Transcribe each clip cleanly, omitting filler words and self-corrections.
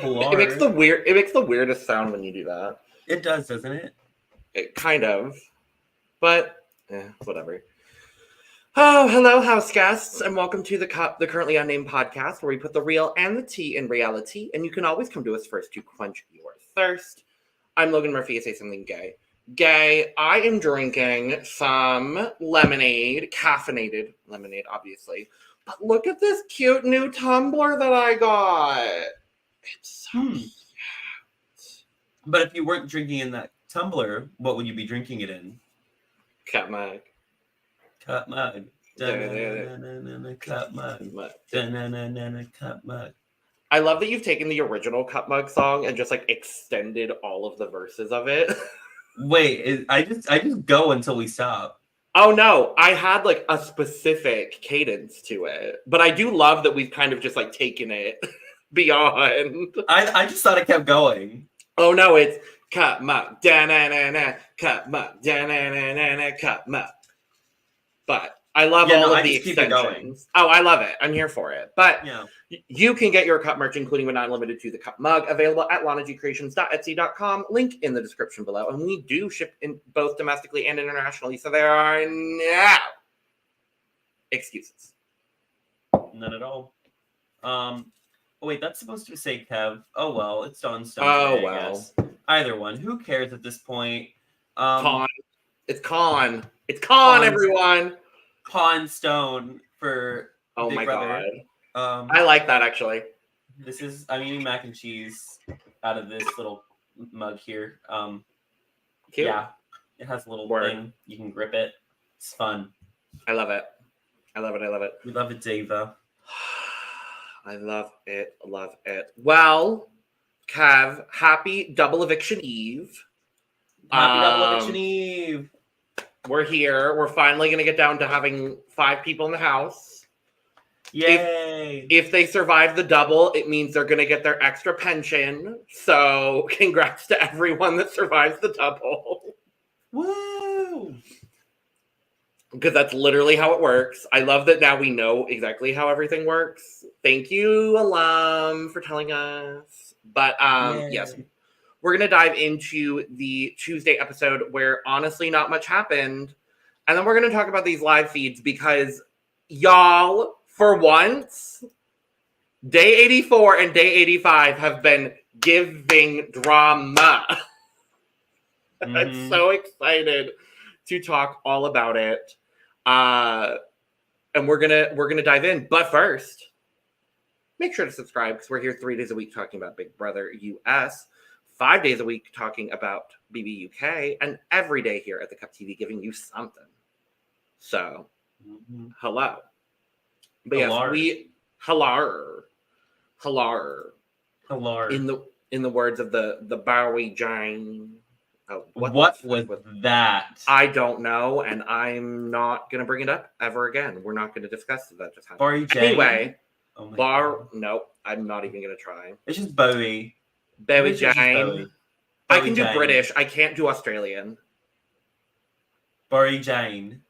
It makes the weirdest sound when you do that. It does, doesn't it? It kind of. But whatever. Oh, hello, house guests, and welcome to the Currently Unnamed Podcast, where we put the real and the tea in reality, and you can always come to us first to quench your thirst. I'm Logan Murphy. Say something gay. Gay, I am drinking some lemonade, caffeinated lemonade, obviously. But look at this cute new tumbler that I got. It's so cute. But if you weren't drinking in that tumbler, what would you be drinking it in? Cup mug. Cup mug. Cup mug. Cup mug. I love that you've taken the original Cup Mug song and just like extended all of the verses of it. Wait, I just go until we stop. Oh no, I had like a specific cadence to it, but I do love that we've kind of just like taken it beyond. I just thought it kept going. Oh no, it's Cup Mug, da-na-na-na, Cup Mug, da-na-na-na, Cup Mug. But I love all of the extensions. Oh, I love it. I'm here for it. But you can get your cup merch, including but not limited to the cup mug, available at lonagcreations.etsy.com. Link in the description below. And we do ship in both domestically and internationally, so there are no excuses. None at all. Oh wait, that's supposed to say Kev. Oh well, it's Dawn Stone. Oh today, well. I guess. Either one. Who cares at this point? Con. It's Con. It's Con, everyone. Pawn Stone for Big my brother. God. I like that actually. I'm eating mac and cheese out of this little mug here. Cute. Yeah, it has a little thing. You can grip it. It's fun. I love it. I love it. I love it. We love it, Dava. I love it. Love it. Well, Kev, happy double eviction eve. Happy double eviction eve. We're here. We're finally going to get down to having 5 people in the house. Yay. If they survive the double, it means they're going to get their extra pension. So congrats to everyone that survives the double. Woo! Because that's literally how it works. I love that now we know exactly how everything works. Thank you, alum, for telling us. But yes, we're going to dive into the Tuesday episode where honestly not much happened. And then we're going to talk about these live feeds because y'all, for once, day 84 and day 85 have been giving drama. I'm so excited to talk all about it. And we're gonna dive in. But first, make sure to subscribe because we're here 3 days a week talking about Big Brother US, 5 days a week talking about BB UK, and every day here at the Cup TV giving you something. So, hello. But yes, hello. In the words of the Bowie Jane. Oh, what was that? I don't know, and I'm not gonna bring it up ever again. We're not gonna discuss that just happened. Bowie Jane. Anyway, no, I'm not even gonna try. It's just Bowie. Bowie Jane. I can do Jane. British. I can't do Australian. Bowie Jane.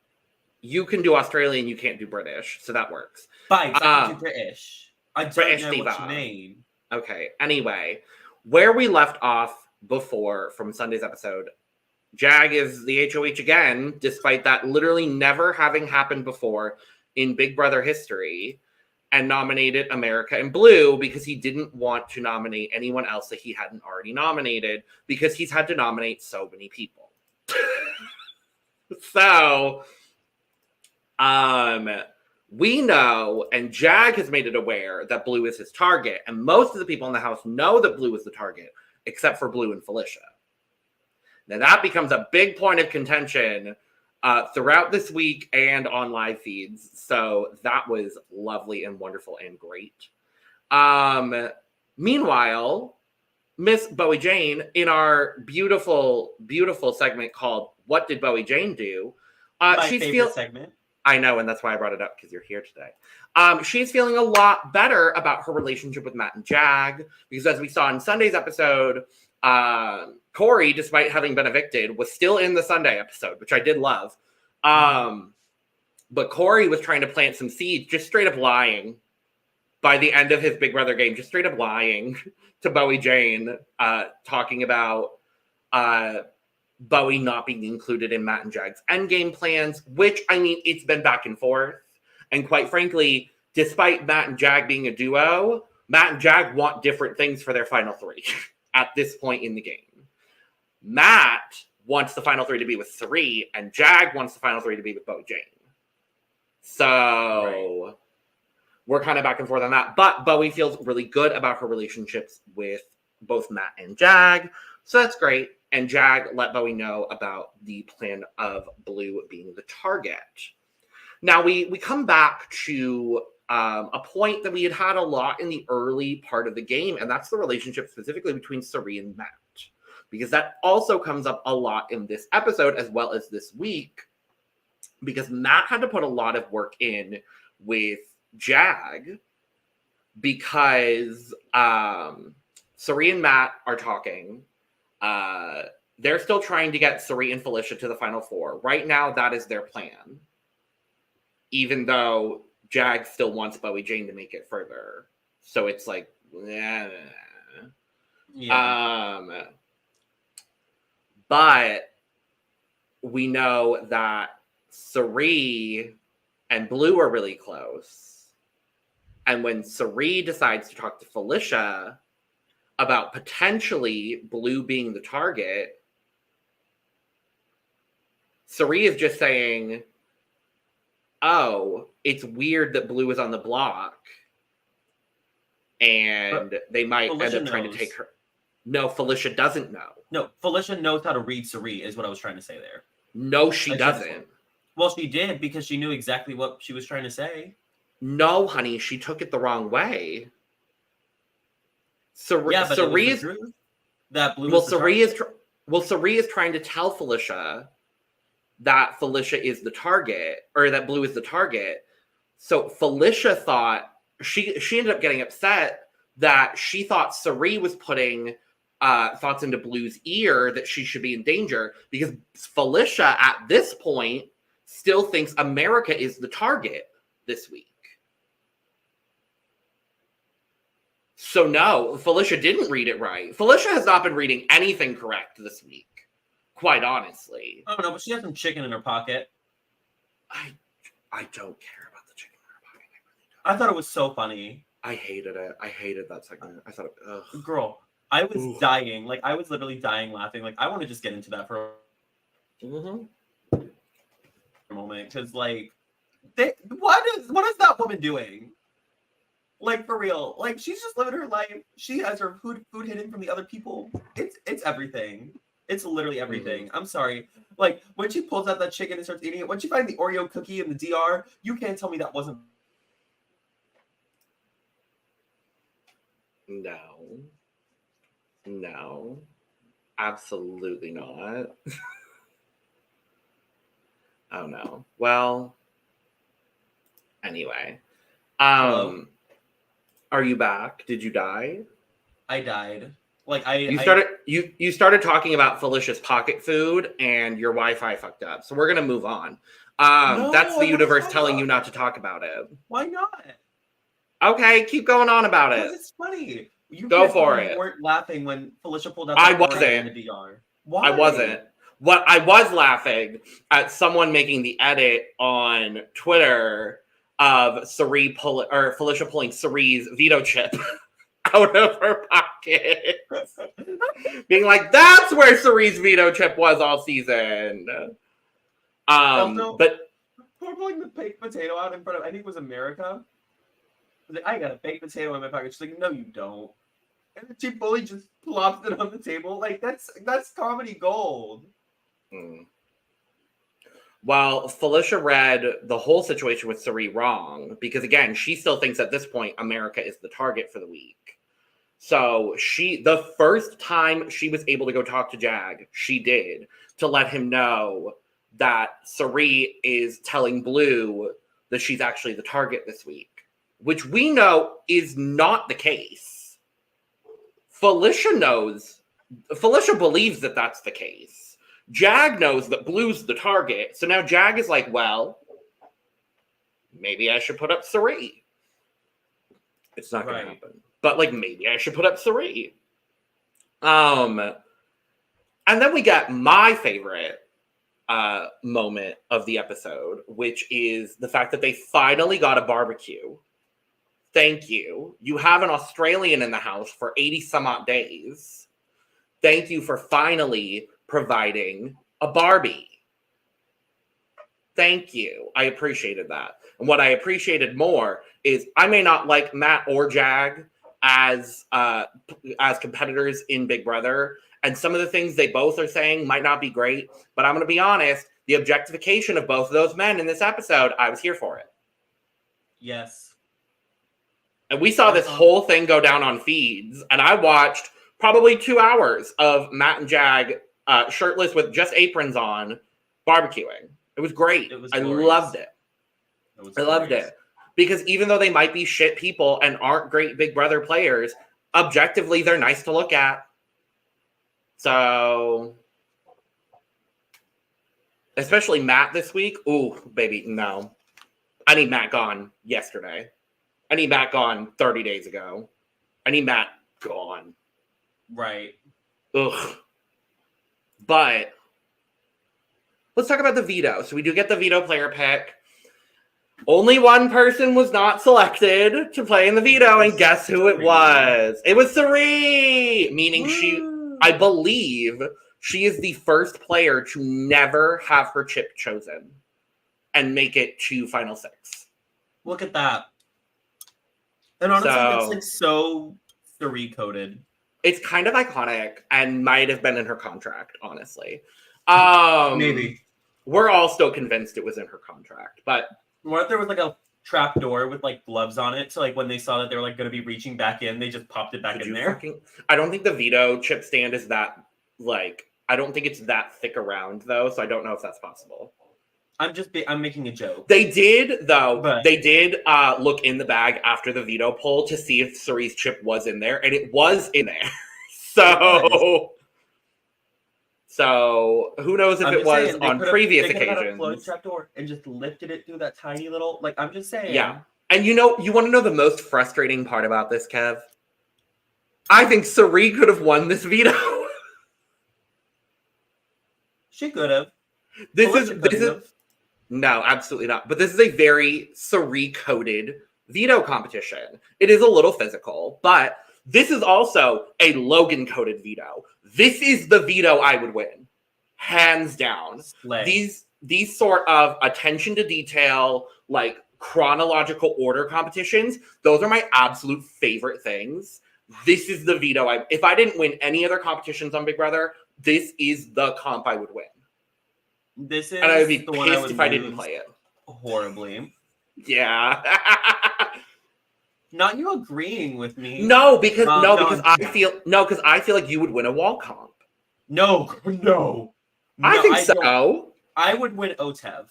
You can do Australian. You can't do British, so that works. Fine, I can do British. I don't British know diva. what you mean. Okay. Anyway, where we left off before from Sunday's episode, Jag is the HOH again, despite that literally never having happened before in Big Brother history, and nominated America in Blue because he didn't want to nominate anyone else that he hadn't already nominated because he's had to nominate so many people. So, we know, and Jag has made it aware that Blue is his target, and most of the people in the house know that Blue is the target, except for Blue and Felicia. Now that becomes a big point of contention throughout this week and on live feeds. So that was lovely and wonderful and great. Meanwhile, Miss Bowie Jane, in our beautiful, beautiful segment called "What Did Bowie Jane Do?" My favorite segment. I know, and that's why I brought it up, because you're here today. She's feeling a lot better about her relationship with Matt and Jag, because as we saw in Sunday's episode, Corey, despite having been evicted, was still in the Sunday episode, which I did love. But Corey was trying to plant some seeds, just straight up lying. by the end of his Big Brother game, just straight up lying to Bowie Jane, talking about Bowie not being included in Matt and Jag's endgame plans, which, I mean, it's been back and forth. And quite frankly, despite Matt and Jag being a duo, Matt and Jag want different things for their final three at this point in the game. Matt wants the final three to be with Cirie, and Jag wants the final three to be with Bowie Jane. So we're kind of back and forth on that. But Bowie feels really good about her relationships with both Matt and Jag. So that's great. And Jag let Bowie know about the plan of Blue being the target. Now we come back to a point that we had a lot in the early part of the game, and that's the relationship specifically between Cirie and Matt. Because that also comes up a lot in this episode as well as this week. Because Matt had to put a lot of work in with Jag because Cirie and Matt are talking. They're still trying to get Cirie and Felicia to the final four. Right now, that is their plan. Even though Jag still wants Bowie Jane to make it further. So it's like, but we know that Cirie and Blue are really close. And when Cirie decides to talk to Felicia about potentially Blue being the target, Cirie is just saying, oh, it's weird that Blue is on the block. And they might Felicia end up trying to take her. No, Felicia doesn't know. No, Felicia knows how to read Cirie, is what I was trying to say there. No, she doesn't. Well, she did because she knew exactly what she was trying to say. No, honey, she took it the wrong way. Cirie is that Blue. Cirie is trying to tell Felicia that Felicia is the target, or that Blue is the target. So Felicia thought she ended up getting upset that she thought Cirie was putting thoughts into Blue's ear that she should be in danger, because Felicia at this point still thinks America is the target this week. So no, Felicia didn't read it right. Felicia has not been reading anything correct this week, quite honestly. I don't know, but she has some chicken in her pocket. I don't care about the chicken in her pocket. I really don't. I thought it was so funny. I hated it. I hated that segment. I thought, ugh. Girl, I was dying. Like, I was literally dying laughing. Like, I want to just get into that for a moment. Because, like, what is that woman doing? Like, for real. Like, she's just living her life. She has her food hidden from the other people. It's everything. It's literally everything. I'm sorry. Like, when she pulls out that chicken and starts eating it, when she finds the Oreo cookie in the DR, you can't tell me that wasn't. No, absolutely not. Oh no. Well, anyway, Hello? Are you back? Did you die? I died. Like you started talking about Felicia's pocket food and your Wi-Fi fucked up. So we're gonna move on. That's the universe telling you not to talk about it. Why not? Okay, keep going on about it. It's funny. You go for it. You weren't laughing when Felicia pulled out. I wasn't in the DR. Why? I wasn't. What I was laughing at someone making the edit on Twitter of Felicia pulling Cirie's veto chip out of her pocket, being like, "That's where Cirie's veto chip was all season." Also, but pulling the baked potato out in front of, I think it was America. Like, I got a baked potato in my pocket. She's like, no, you don't. And then she fully just plops it on the table. Like, that's comedy gold. Well, Felicia read the whole situation with Cirie wrong, because again, she still thinks at this point America is the target for the week. So the first time she was able to go talk to Jag, she did, to let him know that Cirie is telling Blue that she's actually the target this week, which we know is not the case. Felicia believes that that's the case. Jag knows that Blue's the target. So now Jag is like, well, maybe I should put up Cirie. It's not going to happen. But, like, maybe I should put up Sari. And then we got my favorite moment of the episode, which is the fact that they finally got a barbecue. Thank you. You have an Australian in the house for 80 some odd days. Thank you for finally providing a Barbie. Thank you. I appreciated that. And what I appreciated more is I may not like Matt or Jag as competitors in Big Brother, and some of the things they both are saying might not be great, but I'm going to be honest, the objectification of both of those men in this episode, I was here for it. Yes. And we saw this whole thing go down on feeds, and I watched probably 2 hours of Matt and Jag shirtless with just aprons on, barbecuing. It was great. I loved it. I loved it. Because even though they might be shit people and aren't great Big Brother players, objectively, they're nice to look at. So, especially Matt this week. Ooh, baby, no. I need Matt gone yesterday. I need Matt gone 30 days ago. I need Matt gone. Right. Ugh. But let's talk about the veto. So we do get the veto player pick. Only one person was not selected to play in the veto, and guess who it was? It was Sari! Meaning I believe she is the first player to never have her chip chosen and make it to Final Six. Look at that. And honestly, that's like so Sari-coded. It's kind of iconic and might have been in her contract, honestly. Maybe. We're all still convinced it was in her contract, but... What if there was like a trap door with like gloves on it? So like when they saw that they were like going to be reaching back in, they just popped it back in there. I don't think the veto chip stand is that like, I don't think it's that thick around though. So I don't know if that's possible. I'm making a joke. They did though. They did look in the bag after the veto poll to see if Sari's chip was in there, and it was in there. So who knows if it was on previous occasions? Closed trap door and just lifted it through that tiny little. Like I'm just saying. Yeah, and you want to know the most frustrating part about this, Kev? I think Sari could have won this veto. She could have. This is no, absolutely not. But this is a very Sari-coded veto competition. It is a little physical, but this is also a Logan-coded veto. This is the veto I would win, hands down. Slay. These sort of attention to detail, like chronological order competitions, those are my absolute favorite things. This is the veto. If I didn't win any other competitions on Big Brother, this is the comp I would win. This is, and I would be pissed if I didn't play it. Horribly. Yeah. Not you agreeing with me. Because I feel like you would win a wall comp. No. I think so. I would win OTEV.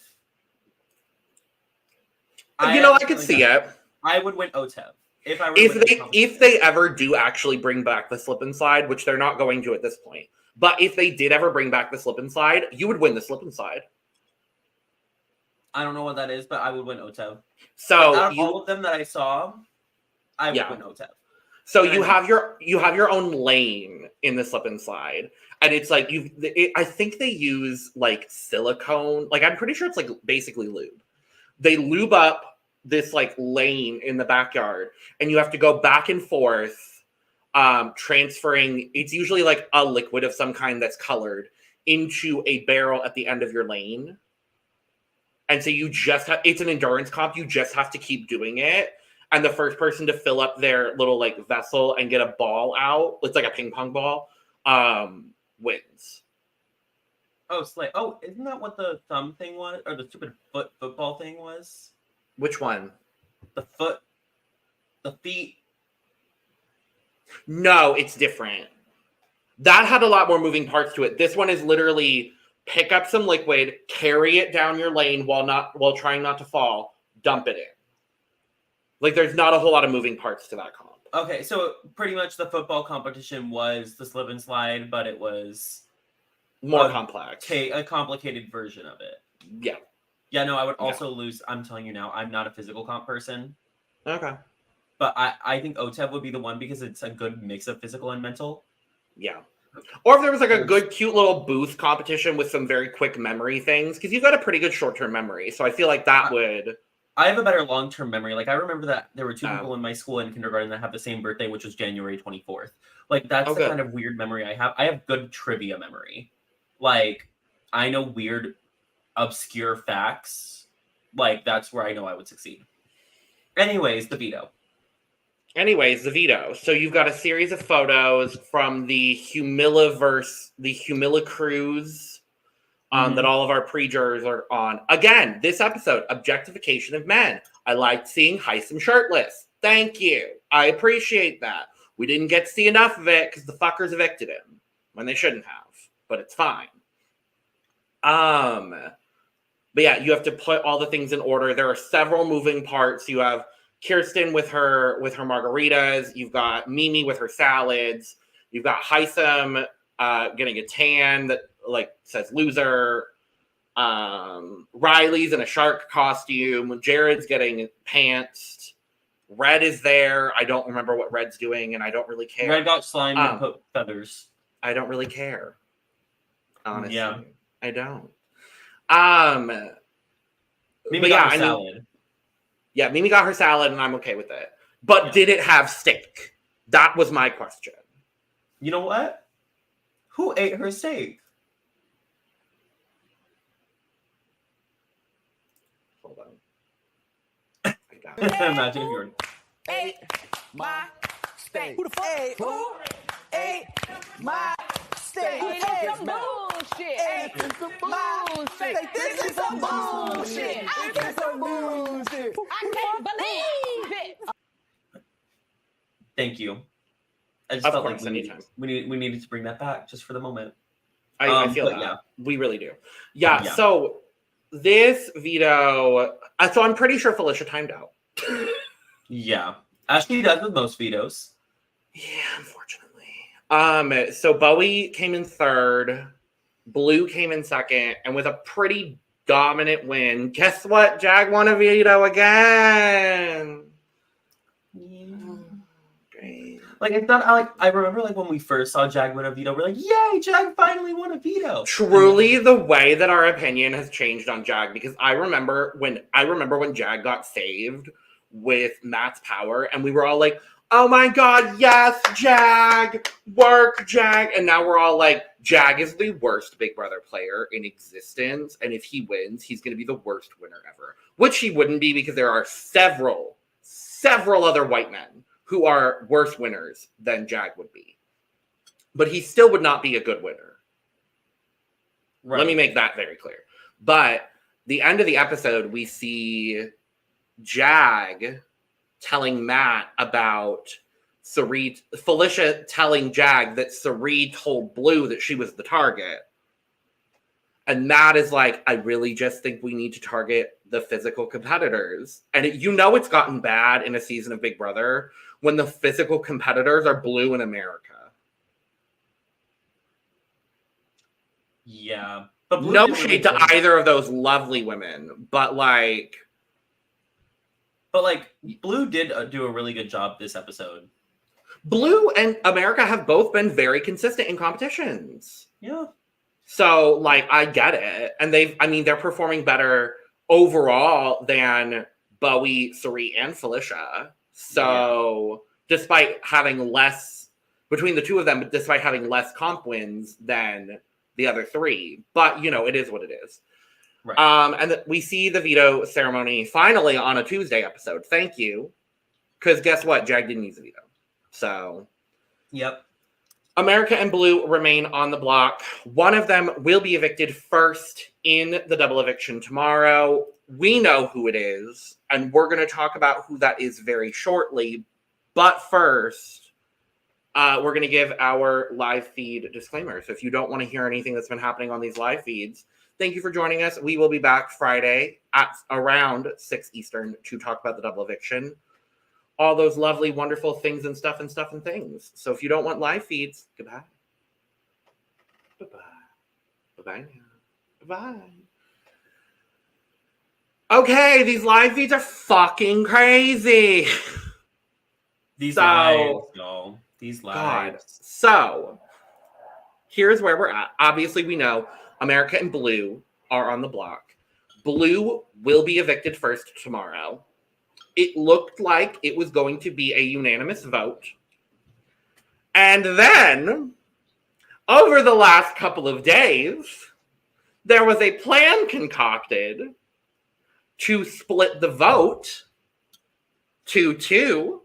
I could see it. I would win OTEV if they ever do actually bring back the slip and slide, which they're not going to at this point. But if they did ever bring back the slip and slide, you would win the slip and slide. I don't know what that is, but I would win OTEV. So out of all of them that I saw, I would win OTEV. So you have your own lane in the slip and slide, and it's like I think they use like silicone. Like I'm pretty sure it's like basically lube. They lube up this like lane in the backyard, and you have to go back and forth. Transferring, it's usually like a liquid of some kind that's colored into a barrel at the end of your lane. And so it's an endurance comp. You just have to keep doing it. And the first person to fill up their little like vessel and get a ball out, it's like a ping pong ball, wins. Oh, slay. Oh, isn't that what the thumb thing was? Or the stupid football thing was? Which one? The feet. No, it's different. That had a lot more moving parts to it. This one is literally pick up some liquid, carry it down your lane while trying not to fall, dump it in. Like there's not a whole lot of moving parts to that comp. Okay, so pretty much the football competition was the slip and slide, but it was more complex. A complicated version of it. Yeah. Yeah, no, I would also lose. I'm telling you now, I'm not a physical comp person. Okay. But I think OTEV would be the one because it's a good mix of physical and mental. Yeah. Or if there was like a good, cute little booth competition with some very quick memory things, because you've got a pretty good short-term memory. So I feel like that would... I have a better long-term memory. Like, I remember that there were two people in my school in kindergarten that have the same birthday, which was January 24th. Like, that's the kind of weird memory I have. I have good trivia memory. Like, I know weird, obscure facts. Like, that's where I know I would succeed. Anyways, the veto. So you've got a series of photos from the Humillaverse, the Humilla cruise that all of our pre-jurors are on. Again, this episode, objectification of men. I liked seeing Heisem shirtless. Thank you. I appreciate that. We didn't get to see enough of it because the fuckers evicted him when they shouldn't have, but it's fine. But yeah, you have to put all the things in order. There are several moving parts. You have Kirsten with her margaritas. You've got Mimi with her salads. You've got Heisem getting a tan that like says loser. Riley's in a shark costume. Jared's getting pantsed. Red is there. I don't remember what Red's doing, and I don't really care. Red got slime and put feathers. I don't really care. Honestly, yeah, I don't. Mimi got her salad. Yeah, Mimi got her salad, and I'm okay with it. But did it have steak? That was my question. You know what? Who ate her steak? Hold on. Imagine if you were... Ate my steak. Who the fuck? Who ate my steak? This is bullshit. This is some bullshit. This is some bullshit. This is some bullshit. I can't believe it. Thank you. I just felt like we needed to bring that back just for the moment. I feel that. Yeah. We really do. Yeah. So this veto. So I'm pretty sure Felicia timed out. Yeah, as she does with most vetoes. Yeah, unfortunately. So Bowie came in third, Blue came in second, and with a pretty dominant win. Guess what? Jag won a veto again. Great. Like I remember like when we first saw Jag win a veto, we're like, yay, Jag finally won a veto. Truly, the way that our opinion has changed on Jag, because I remember when Jag got saved with Matt's power, and we were all like, oh my god, yes, Jag, work, Jag. And now we're all like, Jag is the worst Big Brother player in existence, and if he wins, he's going to be the worst winner ever. Which he wouldn't be, because there are several other white men who are worse winners than Jag would be. But he still would not be a good winner. Right. Let me make that very clear. But the end of the episode, we see Jag telling Matt about Felicia telling Jag that Cirie told Blue that she was the target. And Matt is like, I really just think we need to target the physical competitors. And it's gotten bad in a season of Big Brother when the physical competitors are Blue and America. Yeah. But no shade to either of those lovely women, but Blue did do a really good job this episode. Blue and America have both been very consistent in competitions. Yeah. So, I get it. And they're performing better overall than Bowie, Cirie, and Felicia. So, despite having less, between the two of them, despite having less comp wins than the other three. But, it is what it is. Right. And we see the veto ceremony finally on a Tuesday episode. Thank you. Because guess what? Jag didn't use a veto. So. Yep. America and Blue remain on the block. One of them will be evicted first in the double eviction tomorrow. We know who it is, and we're going to talk about who that is very shortly. But first, we're going to give our live feed disclaimer. So if you don't want to hear anything that's been happening on these live feeds, thank you for joining us. We will be back Friday at around 6 Eastern to talk about the double eviction. All those lovely, wonderful things and stuff and things. So if you don't want live feeds, goodbye. Bye-bye. Bye-bye now. Bye-bye. Okay, these live feeds are fucking crazy. These lives, y'all. These lives. God. So, here's where we're at. Obviously, we know America and Blue are on the block. Blue will be evicted first tomorrow. It looked like it was going to be a unanimous vote. And then, over the last couple of days, there was a plan concocted to split the vote 2-2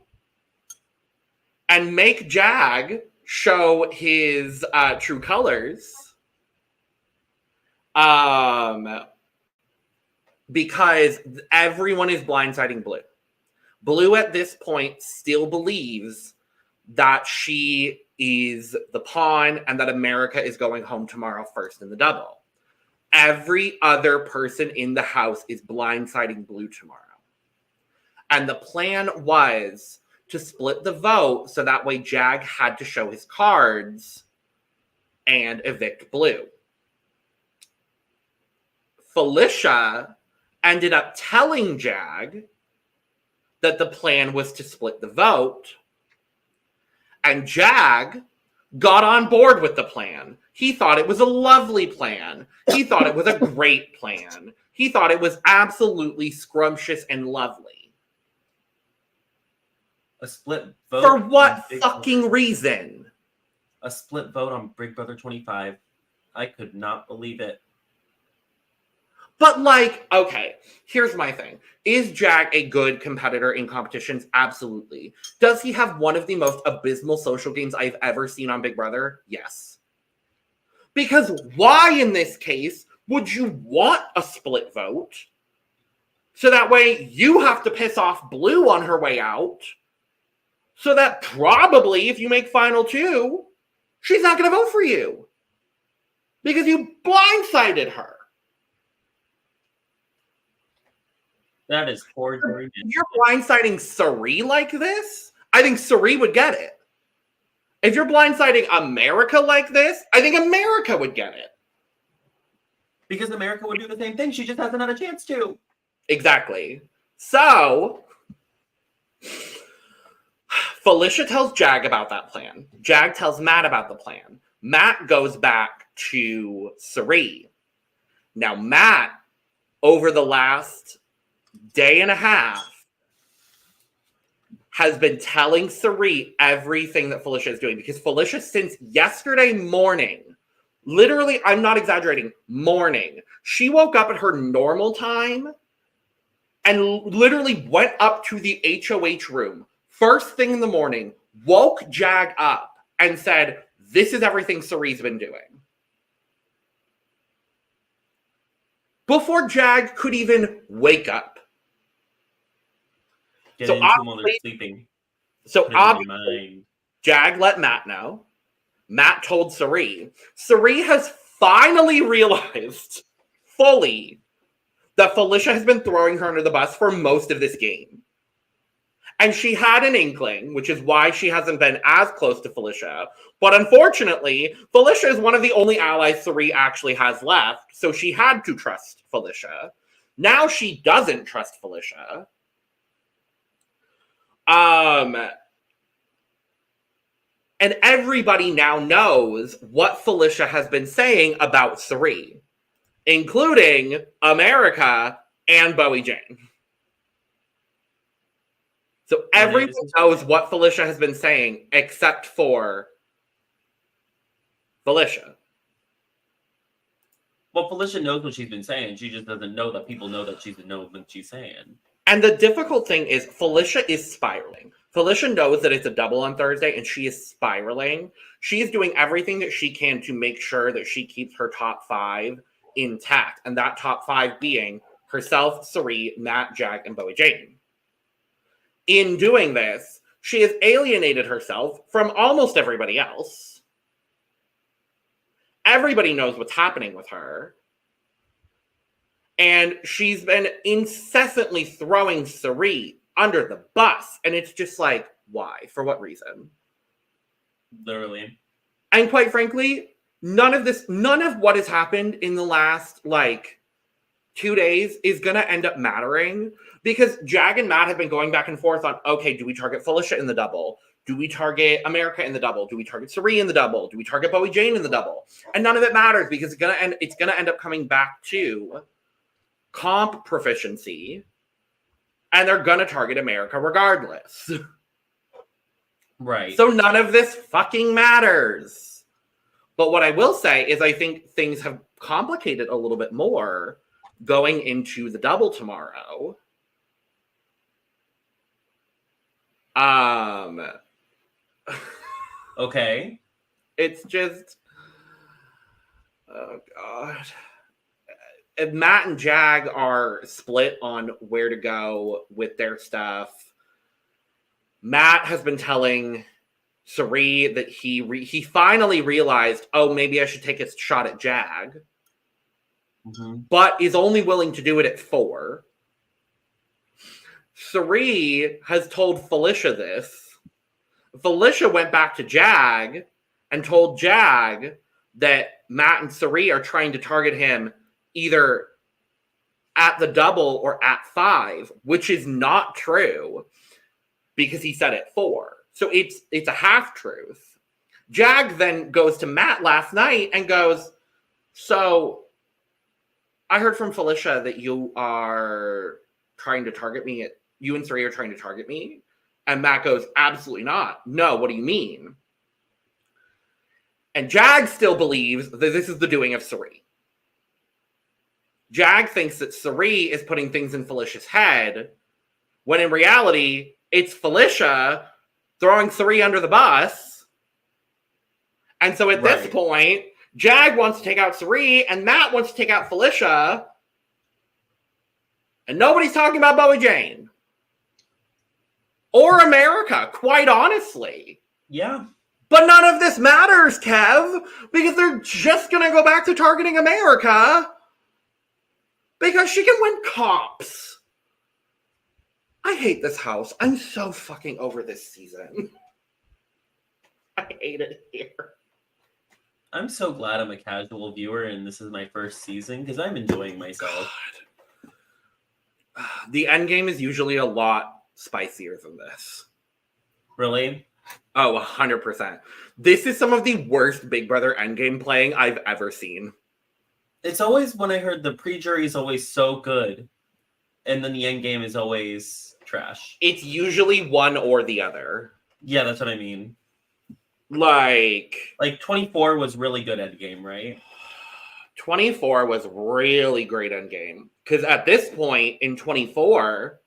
and make Jag show his true colors. Because everyone is blindsiding Blue. Blue at this point still believes that she is the pawn and that America is going home tomorrow first in the double. Every other person in the house is blindsiding Blue tomorrow. And the plan was to split the vote so that way Jag had to show his cards and evict Blue. Felicia ended up telling Jag that the plan was to split the vote, and Jag got on board with the plan. He thought it was a lovely plan. He thought it was a great plan. He thought it was absolutely scrumptious and lovely. A split vote. For what fucking reason? A split vote on Big Brother 25. I could not believe it. But like, okay, here's my thing. Is Jag a good competitor in competitions? Absolutely. Does he have one of the most abysmal social games I've ever seen on Big Brother? Yes. Because why in this case would you want a split vote? So that way you have to piss off Blue on her way out. So that probably if you make final two, she's not going to vote for you. Because you blindsided her. That is poor. You're blindsiding Sari like this? I think Sari would get it. If you're blindsiding America like this, I think America would get it. Because America would do the same thing. She just hasn't had a chance to. Exactly. So, Felicia tells Jag about that plan. Jag tells Matt about the plan. Matt goes back to Sari. Now, Matt, over the last day and a half, has been telling Sari everything that Felicia is doing. Because Felicia, since yesterday morning, literally, I'm not exaggerating, morning, she woke up at her normal time and literally went up to the HOH room, first thing in the morning, woke Jag up and said, this is everything Sari's been doing. Before Jag could even wake up. So sleeping. So obviously, Jag let Matt know. Matt told Sari. Sari has finally realized fully that Felicia has been throwing her under the bus for most of this game. And she had an inkling, which is why she hasn't been as close to Felicia. But unfortunately, Felicia is one of the only allies Sari actually has left, so she had to trust Felicia. Now she doesn't trust Felicia. And everybody now knows what Felicia has been saying about Sari, including America and Bowie Jane. So everyone knows what Felicia has been saying except for Felicia. Well, Felicia knows what she's been saying. She just doesn't know that people know that she's knows what she's saying. And the difficult thing is Felicia is spiraling. Felicia knows that it's a double on Thursday, and she is spiraling. She is doing everything that she can to make sure that she keeps her top five intact. And that top five being herself, Sari, Matt, Jag, and Bowie Jane. In doing this, she has alienated herself from almost everybody else. Everybody knows what's happening with her. And she's been incessantly throwing Sari under the bus. And it's just like, why? For what reason? Literally. And quite frankly, none of what has happened in the last, 2 days is going to end up mattering because Jag and Matt have been going back and forth on, okay, do we target Felicia in the double? Do we target America in the double? Do we target Cirie in the double? Do we target Bowie Jane in the double? And none of it matters because it's gonna end up coming back to comp proficiency, and they're gonna target America regardless. Right. So none of this fucking matters. But what I will say is I think things have complicated a little bit more going into the double tomorrow. Okay. It's just, oh God. If Matt and Jag are split on where to go with their stuff. Matt has been telling Cirie that he finally realized, oh, maybe I should take a shot at Jag. But is only willing to do it at 4. Cirie has told Felicia this. Felicia went back to Jag and told Jag that Matt and Cirie are trying to target him either at the double or at 5, which is not true because he said at 4. So it's a half-truth. Jag then goes to Matt last night and goes, so I heard from Felicia that you are trying to target me you and Cirie are trying to target me. And Matt goes, absolutely not. No, what do you mean? And Jag still believes that this is the doing of Cirie. Jag thinks that Cirie is putting things in Felicia's head, when in reality, it's Felicia throwing Cirie under the bus. And so at this point, Jag wants to take out Cirie, and Matt wants to take out Felicia. And nobody's talking about Bowie Jane. Or America, quite honestly. Yeah. But none of this matters, Kev, because they're just going to go back to targeting America because she can win comps. I hate this house. I'm so fucking over this season. I hate it here. I'm so glad I'm a casual viewer and this is my first season because I'm enjoying myself. God. The endgame is usually a lot spicier than this. Really? Oh, 100%. This is some of the worst Big Brother endgame playing I've ever seen. It's always, when I heard the pre-jury is always so good, and then the endgame is always trash. It's usually one or the other. Yeah, that's what I mean. Like 24 was really good endgame, right? 24 was really great endgame. Because at this point in 24,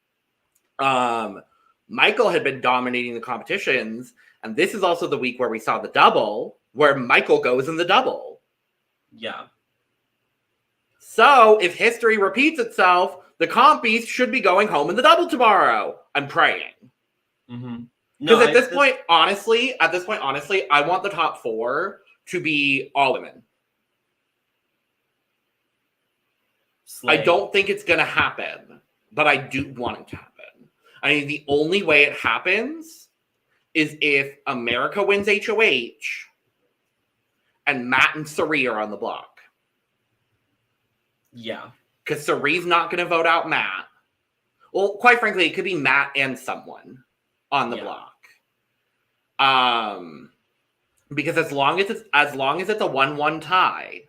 Michael had been dominating the competitions, and this is also the week where we saw the double, where Michael goes in the double. Yeah. So, if history repeats itself, the compies should be going home in the double tomorrow. I'm praying. Because at this point, honestly, I want the top 4 to be all women. Slay. I don't think it's going to happen, but I do want it to happen. I mean, the only way it happens is if America wins HOH and Matt and Cirie are on the block. Yeah. Because Cirie's not going to vote out Matt. Well, quite frankly, it could be Matt and someone on the block. Because as long as it's a 1-1 tie,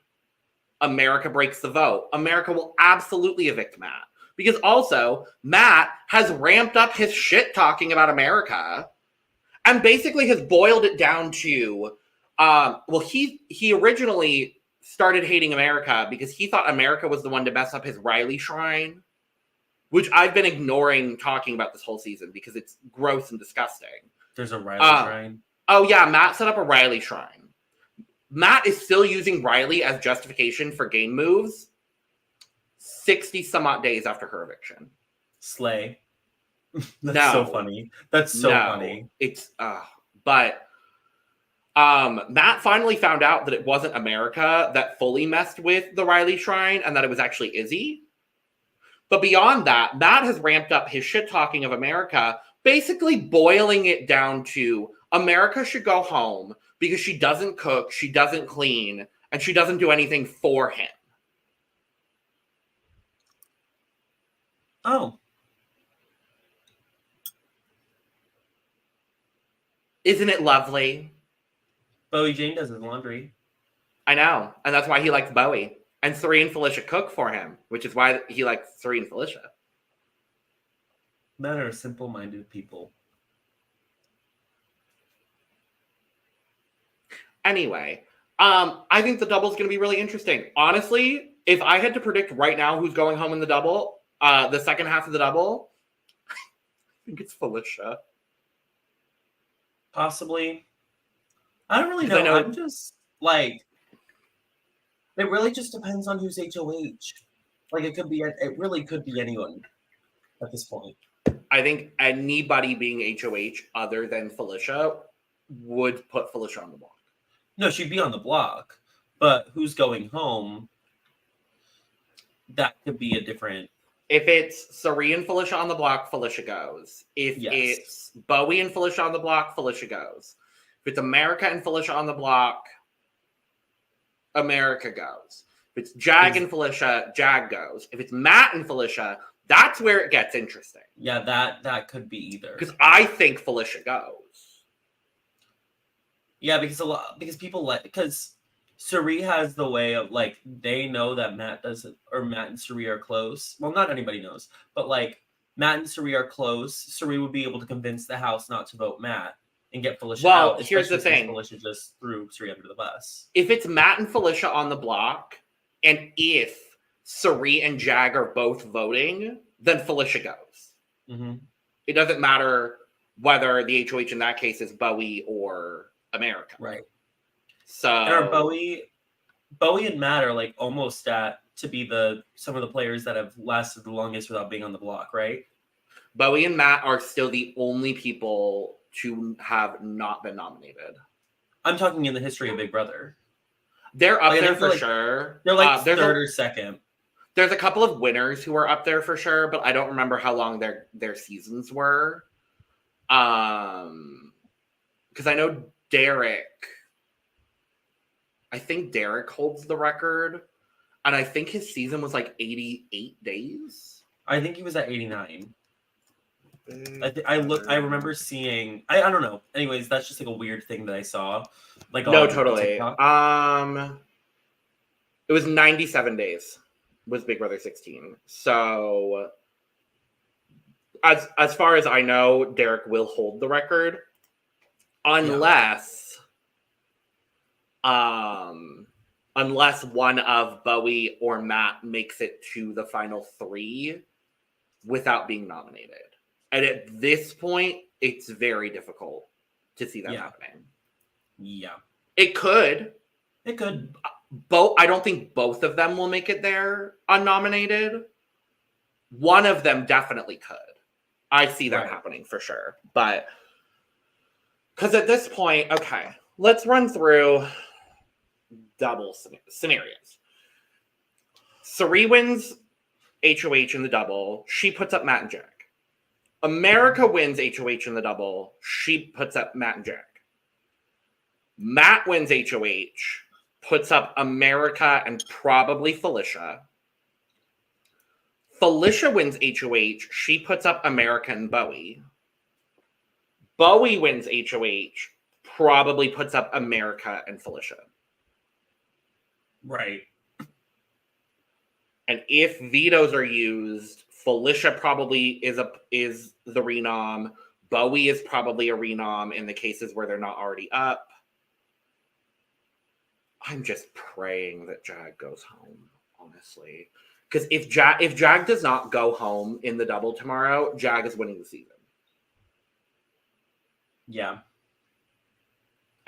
America breaks the vote. America will absolutely evict Matt. Because also, Matt has ramped up his shit talking about America and basically has boiled it down to, he originally started hating America because he thought America was the one to mess up his Riley shrine, which I've been ignoring talking about this whole season because it's gross and disgusting. There's a Riley shrine? Oh, yeah, Matt set up a Riley shrine. Matt is still using Riley as justification for game moves 60 some odd days after her eviction. Slay. That's so funny. That's so funny. It's but Matt finally found out that it wasn't America that fully messed with the Riley shrine and that it was actually Izzy. But beyond that, Matt has ramped up his shit talking of America, basically boiling it down to America should go home because she doesn't cook, she doesn't clean, and she doesn't do anything for him. Oh. Isn't it lovely? Bowie Jane does his laundry. I know. And that's why he likes Bowie. And Suri and Felicia cook for him, which is why he likes Suri and Felicia. Men are simple-minded people. Anyway, I think the double is going to be really interesting. Honestly, if I had to predict right now who's going home in the double, the second half of the double, I think it's Felicia. Possibly. I don't really know. I'm just like, it really just depends on who's HOH. Like it really could be anyone at this point. I think anybody being HOH other than Felicia would put Felicia on the block. No, she'd be on the block, but who's going home? That could be a different. If it's Suri and Felicia on the block, Felicia goes. If it's Bowie and Felicia on the block, Felicia goes. If it's America and Felicia on the block, America goes. If it's Jag and Felicia, Jag goes. If it's Matt and Felicia, that's where it gets interesting. Yeah, that could be either. Because I think Felicia goes. Yeah, because Suri has the way of like they know that Matt and Suri are close. Well, not anybody knows, but like Matt and Suri are close. Suri would be able to convince the house not to vote Matt and get Felicia out. Well, here's the thing: Felicia just threw Suri under the bus. If it's Matt and Felicia on the block, and if Suri and Jag are both voting, then Felicia goes. Mm-hmm. It doesn't matter whether the HOH in that case is Bowie or America. Right. So and are Bowie and Matt are like almost to be some of the players that have lasted the longest without being on the block, right? Bowie and Matt are still the only people to have not been nominated. I'm talking in the history of Big Brother. They're up there for sure. They're like third or second. There's a couple of winners who are up there for sure, but I don't remember how long their seasons were. Because I know I think Derek holds the record, and I think his season was like 88 days. I think he was at 89. I remember seeing. I don't know. Anyways, that's just like a weird thing that I saw. Like no, totally. It was 97 days. Was Big Brother 16. So as far as I know, Derek will hold the record unless one of Bowie or Matt makes it to the final 3 without being nominated. And at this point, it's very difficult to see that happening. Yeah. It could. I don't think both of them will make it there unnominated. One of them definitely could. I see that happening for sure. But because at this point, okay, let's run through double scenarios. Suri wins HOH in the double. She puts up Matt and Jack. America wins HOH in the double. She puts up Matt and Jack. Matt wins HOH. Puts up America and probably Felicia. Felicia wins HOH. She puts up America and Bowie. Bowie wins HOH. Probably puts up America and Felicia. Right. And if vetoes are used, Felicia probably is the renom. Bowie is probably a renom in the cases where they're not already up. I'm just praying that Jag goes home, honestly. Because if Jag does not go home in the double tomorrow, Jag is winning the season. Yeah.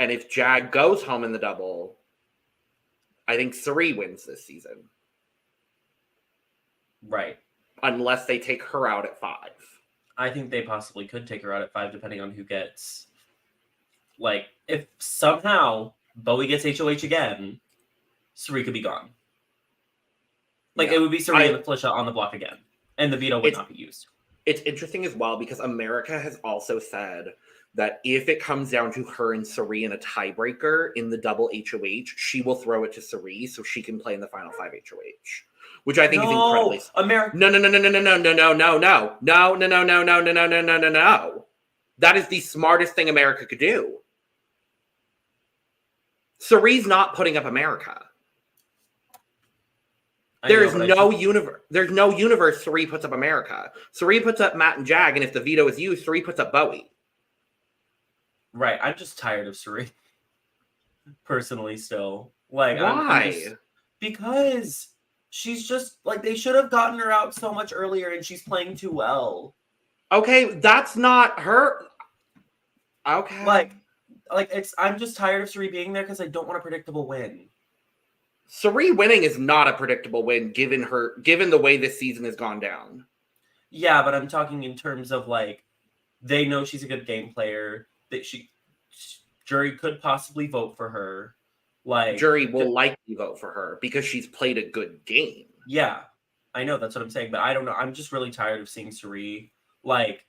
And if Jag goes home in the double, I think Suri wins this season. Right. Unless they take her out at 5. I think they possibly could take her out at 5, depending on who gets. Like, if somehow Bowie gets HOH again, Suri could be gone. Like, it would be Suri and Felicia on the block again. And the veto would not be used. It's interesting as well because America has also said that if it comes down to her and Suri in a tiebreaker in the double HOH, she will throw it to Suri so she can play in the final 5 HOH. which I think is incredibly. America. No. That is the smartest thing America could do. Cerie's not putting up America. There's no universe Cerie puts up America. Cerie puts up Matt and Jag, and if the veto is used, Cerie puts up Bowie. Right. I'm just tired of Cerie. Personally, still. Like, why? Because she's just like, they should have gotten her out so much earlier, and she's playing too well. Okay, that's not her. Okay. Like I'm just tired of Cerie being there because I don't want a predictable win. Cerie winning is not a predictable win given the way this season has gone down. Yeah, but I'm talking in terms of like, they know she's a good game player, that jury could possibly vote for her. Like, jury will likely vote for her because she's played a good game. Yeah, I know, that's what I'm saying, but I don't know. I'm just really tired of seeing Cerie, like,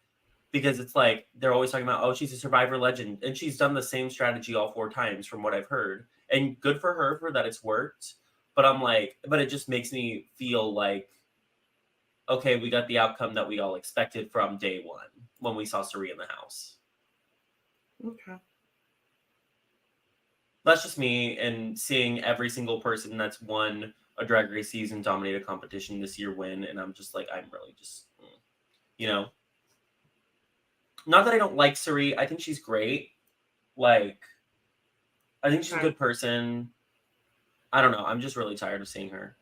because it's like they're always talking about, oh, she's a Survivor legend, and she's done the same strategy all 4 times from what I've heard. And good for her for that it's worked. But I'm like, but it just makes me feel like, okay, we got the outcome that we all expected from day one when we saw Cerie in the house. Okay. That's just me, and seeing every single person that's won a Drag Race season, dominated competition this year win. And I'm just like, I'm really just, you know, not that I don't like Cerie. I think she's great. Like, I think she's a good person. I don't know. I'm just really tired of seeing her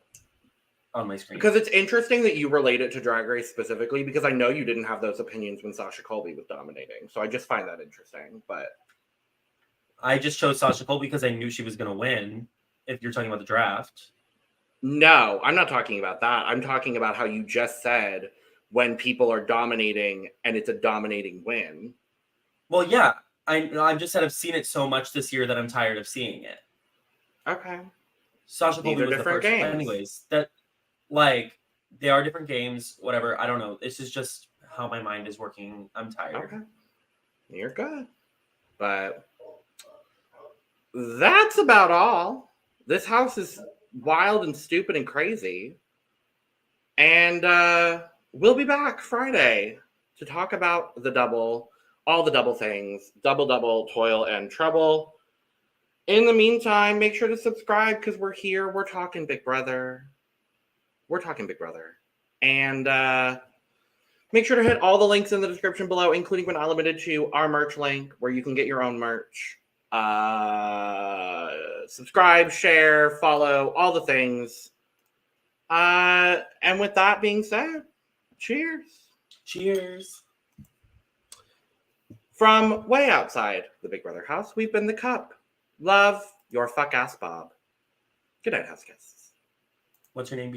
on my screen. Because it's interesting that you relate it to Drag Race specifically, because I know you didn't have those opinions when Sasha Colby was dominating. So I just find that interesting. But I just chose Sasha Colby because I knew she was going to win, if you're talking about the draft. No, I'm not talking about that. I'm talking about how you just said when people are dominating and it's a dominating win. Well, yeah. I just said I've seen it so much this year that I'm tired of seeing it. Okay. Sasha Colby was the first. Games. Anyways, that, like, they are different games, whatever. I don't know. This is just how my mind is working. I'm tired. Okay. You're good. But that's about all. This house is wild and stupid and crazy. And we'll be back Friday to talk about all the double things, double, toil, and trouble. In the meantime, make sure to subscribe because we're here. We're talking Big Brother. And make sure to hit all the links in the description below, including but not limited to our merch link, where you can get your own merch. Subscribe, share, follow, all the things. And with that being said, cheers. Cheers. From way outside the Big Brother house, we've been the Cup. Love, your fuck ass Bob. Good night, house guests. What's your name?